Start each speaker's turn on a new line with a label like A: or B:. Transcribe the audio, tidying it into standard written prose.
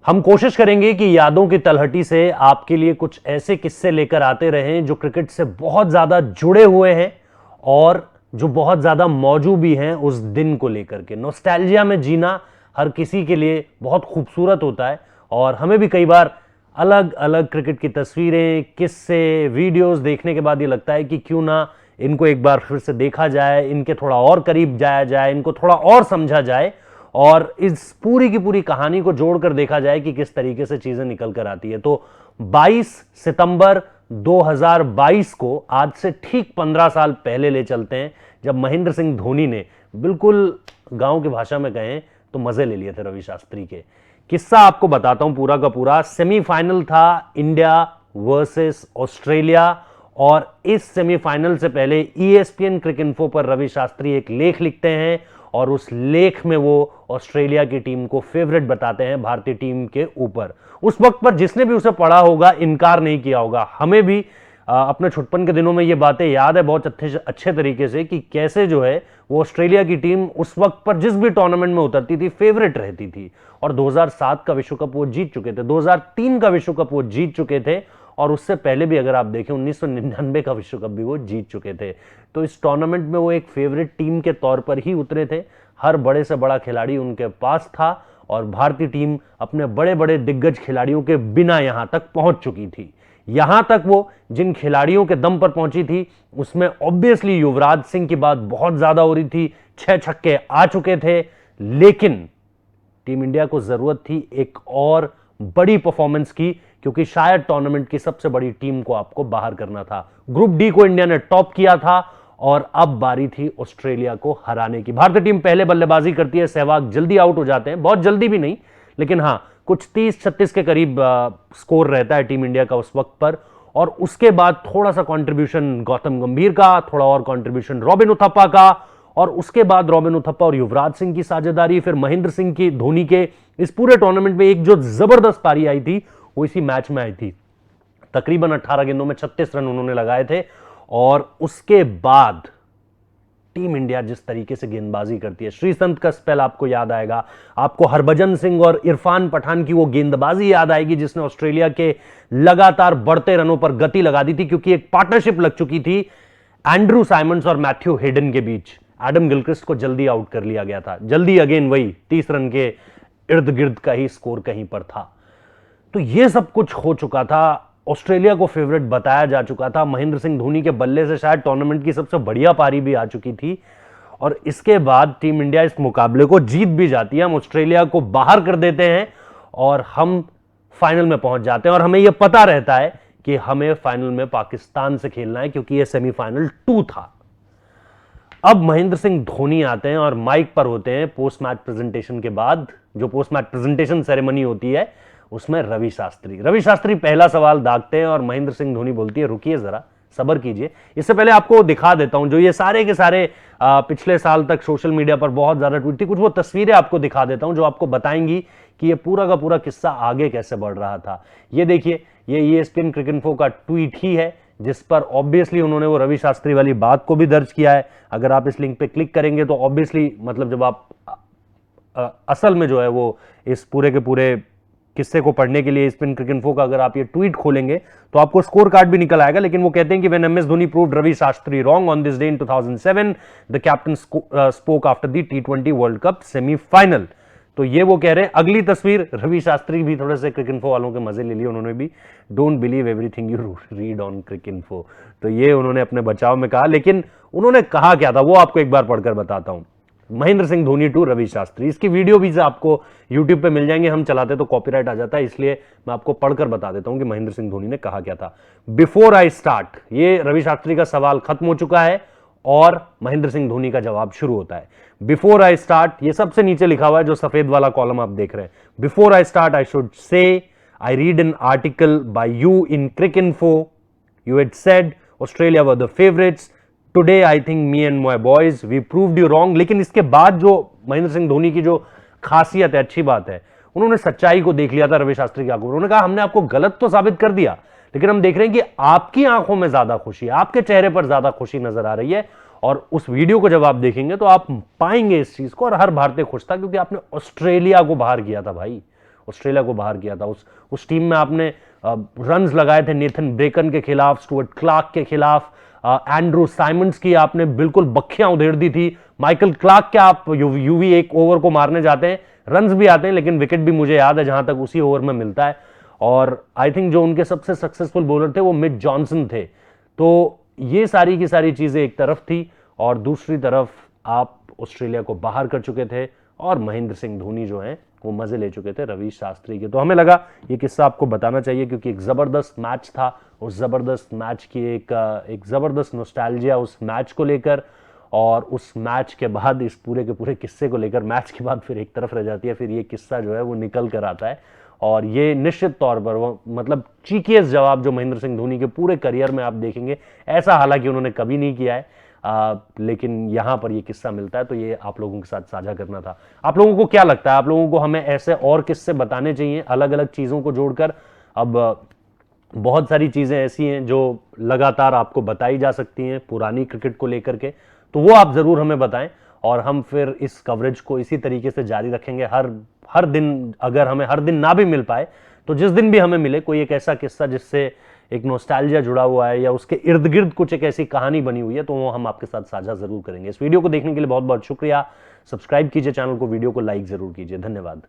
A: हम कोशिश करेंगे कि यादों की तलहटी से आपके लिए कुछ ऐसे किस्से लेकर आते रहें जो क्रिकेट से बहुत ज्यादा जुड़े हुए हैं और जो बहुत ज्यादा मौजूद भी हैं उस दिन को लेकर के। नॉस्टैल्जिया में जीना हर किसी के लिए बहुत खूबसूरत होता है और हमें भी कई बार अलग अलग क्रिकेट की तस्वीरें, किस्से, वीडियोस देखने के बाद ये लगता है कि क्यों ना इनको एक बार फिर से देखा जाए, इनके थोड़ा और करीब जाया जाए, इनको थोड़ा और समझा जाए और इस पूरी की पूरी कहानी को जोड़कर देखा जाए कि किस तरीके से चीजें निकल कर आती है। तो 22 सितंबर 2022 को आज से ठीक 15 साल पहले ले चलते हैं, जब महेंद्र सिंह धोनी ने बिल्कुल गांव की भाषा में कहें तो मजे ले लिए थे रवि शास्त्री के। किस्सा आपको बताता हूं पूरा का पूरा। सेमीफाइनल था इंडिया वर्सेस ऑस्ट्रेलिया और इस सेमीफाइनल से पहले ESPN क्रिकइन्फो पर रवि शास्त्री एक लेख लिखते हैं और उस लेख में वो ऑस्ट्रेलिया की टीम को फेवरेट बताते हैं भारतीय टीम के ऊपर। उस वक्त पर जिसने भी उसे पढ़ा होगा इनकार नहीं किया होगा। हमें भी अपने छुटपन के दिनों में ये बातें याद है बहुत अच्छे तरीके से कि कैसे जो है वो ऑस्ट्रेलिया की टीम उस वक्त पर जिस भी टूर्नामेंट में उतरती थी फेवरेट रहती थी। और 2007 का विश्व कप वो जीत चुके थे, 2003 का विश्व कप वो जीत चुके थे और उससे पहले भी अगर आप देखें 1999 का विश्व कप भी वो जीत चुके थे। तो इस टूर्नामेंट में वो एक फेवरेट टीम के तौर पर ही उतरे थे। हर बड़े से बड़ा खिलाड़ी उनके पास था और भारतीय टीम अपने बड़े बड़े दिग्गज खिलाड़ियों के बिना यहां तक पहुंच चुकी थी। यहां तक वो जिन खिलाड़ियों के दम पर पहुंची थी उसमें ऑब्वियसली युवराज सिंह की बात बहुत ज्यादा हो रही थी, 6 छक्के आ चुके थे। लेकिन टीम इंडिया को जरूरत थी एक और बड़ी परफॉर्मेंस की, क्योंकि शायद टूर्नामेंट की सबसे बड़ी टीम को आपको बाहर करना था। ग्रुप डी को इंडिया ने टॉप किया था और अब बारी थी ऑस्ट्रेलिया को हराने की। भारतीय टीम पहले बल्लेबाजी करती है, सहवाग जल्दी आउट हो जाते हैं, बहुत जल्दी भी नहीं लेकिन हां कुछ 30-36 के करीब स्कोर रहता है टीम इंडिया का उस वक्त पर। और उसके बाद थोड़ा सा कंट्रीब्यूशन गौतम गंभीर का, थोड़ा और कंट्रीब्यूशन रॉबिन उथप्पा का और उसके बाद रॉबिन उथप्पा और युवराज सिंह की साझेदारी, फिर महेंद्र सिंह की धोनी के इस पूरे टूर्नामेंट में एक जो जबरदस्त पारी आई थी वो इसी मैच में आई थी। तकरीबन 18 गेंदों में 36 रन उन्होंने लगाए थे और उसके बाद टीम इंडिया जिस तरीके से गेंदबाजी करती है, श्रीसंत का स्पेल आपको याद आएगा, आपको हरभजन सिंह और इरफान पठान की वो गेंदबाजी याद आएगी जिसने ऑस्ट्रेलिया के लगातार बढ़ते रनों पर गति लगा दी थी, क्योंकि एक पार्टनरशिप लग चुकी थी एंड्रू साइमंड्स और मैथ्यू हेडन के बीच। एडम गिलक्रिस्ट को जल्दी आउट कर लिया गया था, जल्दी अगेन वही 30 रन के इर्द गिर्द का ही स्कोर कहीं पर था। तो ये सब कुछ हो चुका था, ऑस्ट्रेलिया को फेवरेट बताया जा चुका था, महेंद्र सिंह धोनी के बल्ले से शायद टूर्नामेंट की सबसे बढ़िया पारी भी आ चुकी थी और इसके बाद टीम इंडिया इस मुकाबले को जीत भी जाती है। हम ऑस्ट्रेलिया को बाहर कर देते हैं और हम फाइनल में पहुंच जाते हैं और हमें यह पता रहता है कि हमें फाइनल में पाकिस्तान से खेलना है, क्योंकि यह सेमीफाइनल 2 था। अब महेंद्र सिंह धोनी आते हैं और माइक पर होते हैं पोस्ट मैच प्रेजेंटेशन के बाद। जो पोस्ट मैच प्रेजेंटेशन सेरेमनी होती है उसमें रवि शास्त्री पहला सवाल दागते हैं और महेंद्र सिंह धोनी बोलती है रुकिए जरा, सब्र कीजिए। इससे पहले आपको दिखा देता हूं जो ये सारे के सारे पिछले साल तक सोशल मीडिया पर बहुत ज्यादा ट्वीट थी, कुछ वो तस्वीरें आपको दिखा देता हूं जो आपको बताएंगी कि ये पूरा का पूरा किस्सा आगे कैसे बढ़ रहा था। ये देखिए, ये ESPN क्रिकइन्फो का ट्वीट ही है जिस पर ऑब्वियसली उन्होंने वो रवि शास्त्री वाली बात को भी दर्ज किया है। अगर आप इस लिंक पे क्लिक करेंगे तो ऑब्वियसली मतलब जब आप असल में जो है वो इस पूरे के पूरे किस्से को पढ़ने के लिए ESPN क्रिकइन्फो का अगर आप ये ट्वीट खोलेंगे तो आपको स्कोर कार्ड भी निकल आएगा। लेकिन वो कहते हैं कि when MS Dhoni proved Ravi Shastri wrong on this day in 2007 the captain spoke after the T20 world cup semifinal. तो ये वो कह रहे हैं। अगली तस्वीर, रवि शास्त्री भी थोड़े से क्रिकइन्फो वालों के मजे ले लिए उन्होंने भी। Don't believe everything you read on Cricinfo, तो ये उन्होंने अपने बचाव में कहा। लेकिन उन्होंने कहा क्या था वो आपको एक बार पढ़कर बताता हूं। महेंद्र सिंह धोनी टू रवि शास्त्री, इसकी वीडियो भी आपको YouTube पे मिल जाएंगे, हम चलाते तो कॉपीराइट आ जाता है, इसलिए मैं आपको पढ़कर बता देता हूं कि महेंद्र सिंह धोनी ने कहा क्या था। बिफोर आई स्टार्ट, ये रवि शास्त्री का सवाल खत्म हो चुका है और महेंद्र सिंह धोनी का जवाब शुरू होता है। बिफोर आई स्टार्ट, ये सबसे नीचे लिखा हुआ है जो सफेद वाला कॉलम आप देख रहे हैं। Before I start I should say I read an article by you in Cricinfo, you had said Australia were the favourites, today I think me and my boys we proved you wrong. लेकिन इसके बाद जो महेंद्र सिंह धोनी की जो खासियत है, अच्छी बात है, उन्होंने सच्चाई को देख लिया था रवि शास्त्री की आंखों में। उन्होंने कहा हमने आपको गलत तो साबित कर दिया, लेकिन हम देख रहे हैं कि आपकी आंखों में ज्यादा खुशी, आपके चेहरे पर ज्यादा खुशी नजर आ रही है। और उस वीडियो को जब आप देखेंगे तो आप पाएंगे इस चीज को, और हर भारतीय खुश था क्योंकि आपने ऑस्ट्रेलिया को बाहर किया था भाई। ऑस्ट्रेलिया को बाहर किया था। उस टीम में आपने रन्स लगाए थे नेथन ब्रेकन के खिलाफ, स्टुअर्ट क्लार्क के खिलाफ, एंड्रू साइमंड्स की आपने बिल्कुल बखियां उधेड़ दी थी। माइकल क्लार्क के आप यूवी एक ओवर को मारने जाते हैं, रन्स भी आते हैं, लेकिन विकेट भी मुझे याद है जहां तक उसी ओवर में मिलता है। और आई थिंक जो उनके सबसे सक्सेसफुल बॉलर थे वो मिच जॉनसन थे। तो ये सारी की सारी चीजें एक तरफ थी, और दूसरी तरफ आप ऑस्ट्रेलिया को बाहर कर चुके थे, और महेंद्र सिंह धोनी जो हैं वो मजे ले चुके थे रवि शास्त्री के। तो हमें लगा ये किस्सा आपको बताना चाहिए, क्योंकि एक जबरदस्त मैच था। उस जबरदस्त मैच की एक जबरदस्त नॉस्टैल्जिया उस मैच को लेकर, और उस मैच के बाद इस पूरे के पूरे किस्से को लेकर, मैच के बाद फिर एक तरफ रह जाती है, फिर ये किस्सा जो है वो निकल कर आता है। और ये निश्चित तौर पर वो मतलब चीकियस जवाब जो महेंद्र सिंह धोनी के पूरे करियर में आप देखेंगे, ऐसा हालांकि उन्होंने कभी नहीं किया है, लेकिन यहां पर ये किस्सा मिलता है, तो ये आप लोगों के साथ साझा करना था। आप लोगों को क्या लगता है, आप लोगों को हमें ऐसे और किस्से बताने चाहिए अलग अलग चीजों को जोड़कर? अब बहुत सारी चीजें ऐसी हैं जो लगातार आपको बताई जा सकती हैं पुरानी क्रिकेट को लेकर के, तो वो आप जरूर हमें बताएं, और हम फिर इस कवरेज को इसी तरीके से जारी रखेंगे हर दिन। अगर हमें हर दिन ना भी मिल पाए, तो जिस दिन भी हमें मिले कोई एक ऐसा किस्सा जिससे एक नॉस्टैल्जिया जुड़ा हुआ है, या उसके इर्द गिर्द कुछ एक ऐसी कहानी बनी हुई है, तो वो हम आपके साथ साझा जरूर करेंगे। इस वीडियो को देखने के लिए बहुत बहुत शुक्रिया। सब्सक्राइब कीजिए चैनल को, वीडियो को लाइक जरूर कीजिए। धन्यवाद।